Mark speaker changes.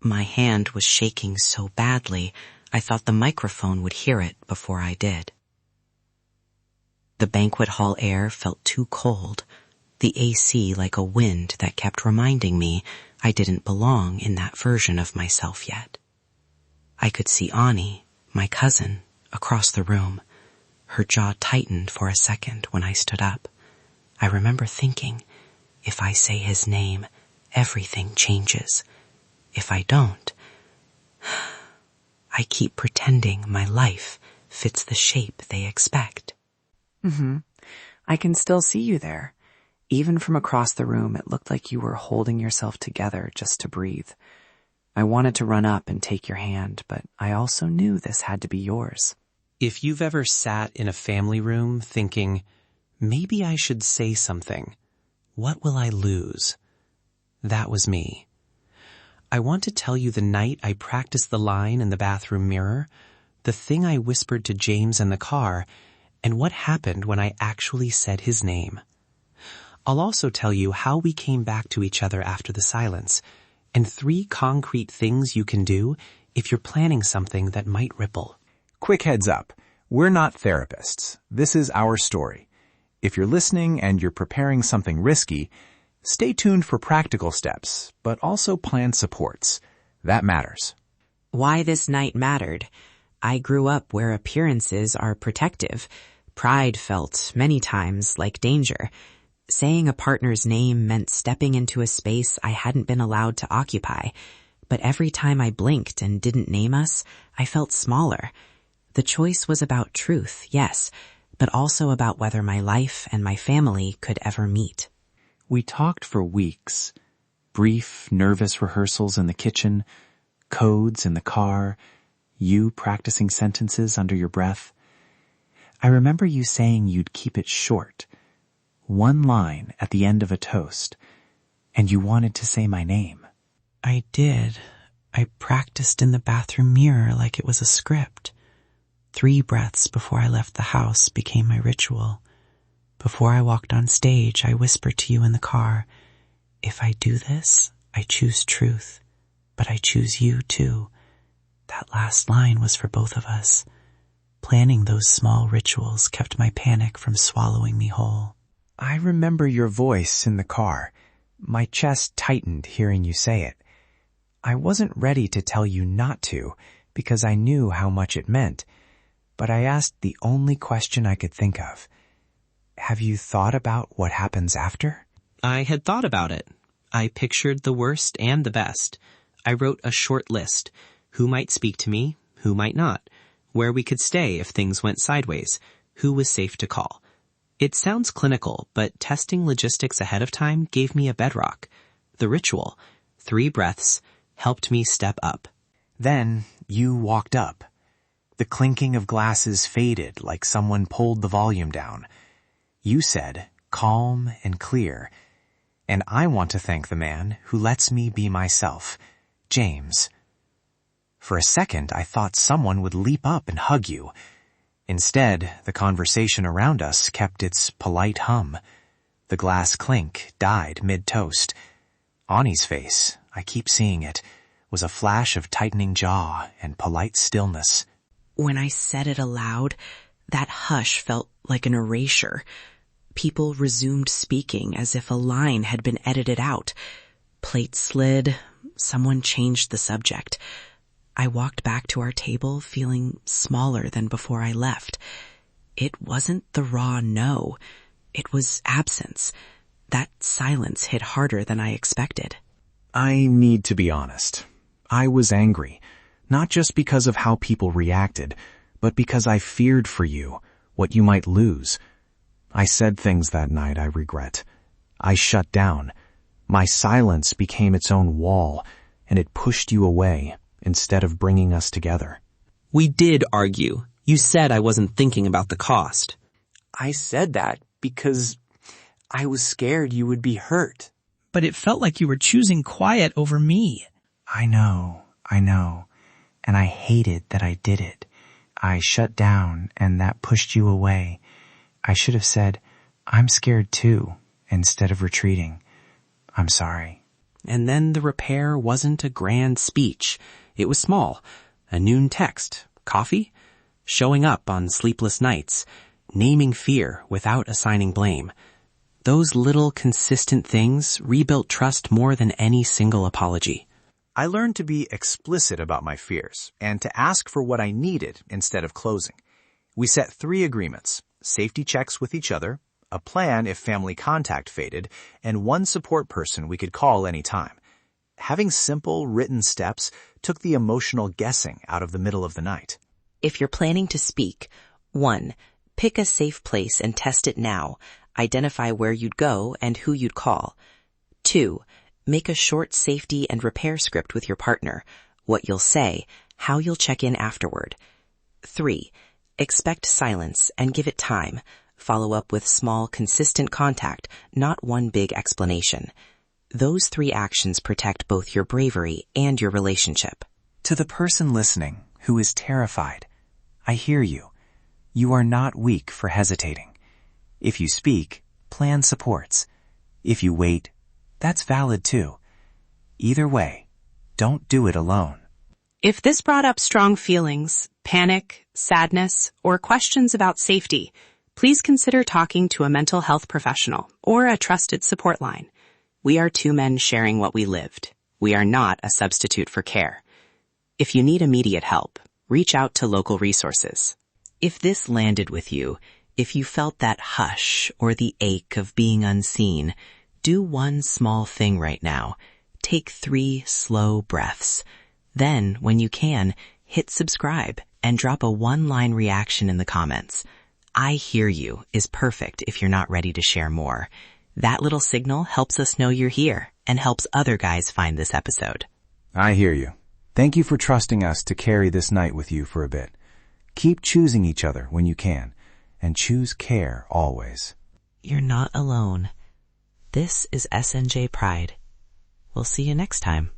Speaker 1: My hand was shaking so badly, I thought the microphone would hear it before I did. The banquet hall air felt too cold, the AC like a wind that kept reminding me I didn't belong in that version of myself yet. I could see Ani, my cousin, across the room. Her jaw tightened for a second when I stood up. I remember thinking, if I say his name, everything changes. If I don't, I keep pretending my life fits the shape they expect.
Speaker 2: I can still see you there. Even from across the room, it looked like you were holding yourself together just to breathe. I wanted to run up and take your hand, but I also knew this had to be yours.
Speaker 3: If you've ever sat in a family room thinking, maybe I should say something, what will I lose? That was me. I want to tell you the night I practiced the line in the bathroom mirror, the thing I whispered to James in the car, and what happened when I actually said his name. I'll also tell you how we came back to each other after the silence, and 3 concrete things you can do if you're planning something that might ripple.
Speaker 4: Quick heads up, we're not therapists. This is our story. If you're listening and you're preparing something risky, stay tuned for practical steps, but also plan supports. That matters.
Speaker 1: Why this night mattered. I grew up where appearances are protective. Pride felt many times like danger. Saying a partner's name meant stepping into a space I hadn't been allowed to occupy. But every time I blinked and didn't name us, I felt smaller. The choice was about truth, yes, but also about whether my life and my family could ever meet.
Speaker 4: We talked for weeks. Brief, nervous rehearsals in the kitchen, codes in the car, you practicing sentences under your breath. I remember you saying you'd keep it short, 1 line at the end of a toast, and you wanted to say my name.
Speaker 1: I did. I practiced in the bathroom mirror like it was a script. 3 breaths before I left the house became my ritual. Before I walked on stage, I whispered to you in the car, if I do this, I choose truth, but I choose you too. That last line was for both of us. Planning those small rituals kept my panic from swallowing me whole.
Speaker 4: I remember your voice in the car. My chest tightened hearing you say it. I wasn't ready to tell you not to, because I knew how much it meant, but I asked the only question I could think of. Have you thought about what happens after?
Speaker 3: I had thought about it. I pictured the worst and the best. I wrote a short list. Who might speak to me, who might not. Where we could stay if things went sideways. Who was safe to call. It sounds clinical, but testing logistics ahead of time gave me a bedrock. The ritual, 3 breaths, helped me step up.
Speaker 4: Then you walked up. The clinking of glasses faded like someone pulled the volume down. You said, calm and clear, and I want to thank the man who lets me be myself, James. For a second, I thought someone would leap up and hug you. Instead, the conversation around us kept its polite hum. The glass clink died mid-toast. Ani's face, I keep seeing it, was a flash of tightening jaw and polite stillness.
Speaker 1: When I said it aloud, that hush felt like an erasure. People resumed speaking as if a line had been edited out. Plates slid. Someone changed the subject. I walked back to our table feeling smaller than before I left. It wasn't the raw no. It was absence. That silence hit harder than I expected.
Speaker 4: I need to be honest. I was angry, not just because of how people reacted, but because I feared for you, what you might lose. I said things that night I regret. I shut down. My silence became its own wall, and it pushed you away instead of bringing us together.
Speaker 3: We did argue. You said I wasn't thinking about the cost.
Speaker 2: I said that because I was scared you would be hurt.
Speaker 5: But it felt like you were choosing quiet over me.
Speaker 4: I know, and I hated that I did it. I shut down, and that pushed you away. I should have said, I'm scared too, instead of retreating. I'm sorry.
Speaker 3: And then the repair wasn't a grand speech. It was small. A noon text. Coffee? Showing up on sleepless nights. Naming fear without assigning blame. Those little consistent things rebuilt trust more than any single apology.
Speaker 4: I learned to be explicit about my fears and to ask for what I needed instead of closing. We set 3 agreements: safety checks with each other, a plan if family contact faded, and 1 support person we could call anytime. Having simple, written steps took the emotional guessing out of the middle of the night.
Speaker 1: If you're planning to speak, 1. Pick a safe place and test it now. Identify where you'd go and who you'd call. 2. Make a short safety and repair script with your partner. What you'll say, how you'll check in afterward. 3. Expect silence and give it time. Follow up with small, consistent contact, not one big explanation. Those 3 actions protect both your bravery and your relationship.
Speaker 4: To the person listening who is terrified, I hear you. You are not weak for hesitating. If you speak, plan supports. If you wait, that's valid too. Either way, don't do it alone.
Speaker 6: If this brought up strong feelings, panic, sadness, or questions about safety, please consider talking to a mental health professional or a trusted support line. We are 2 men sharing what we lived. We are not a substitute for care. If you need immediate help, reach out to local resources. If this landed with you, if you felt that hush or the ache of being unseen, do one small thing right now. Take 3 slow breaths. Then, when you can, hit subscribe and drop a 1-line reaction in the comments. I hear you is perfect if you're not ready to share more. That little signal helps us know you're here and helps other guys find this episode.
Speaker 4: I hear you. Thank you for trusting us to carry this night with you for a bit. Keep choosing each other when you can, and choose care always.
Speaker 1: You're not alone. This is SNJ Pride. We'll see you next time.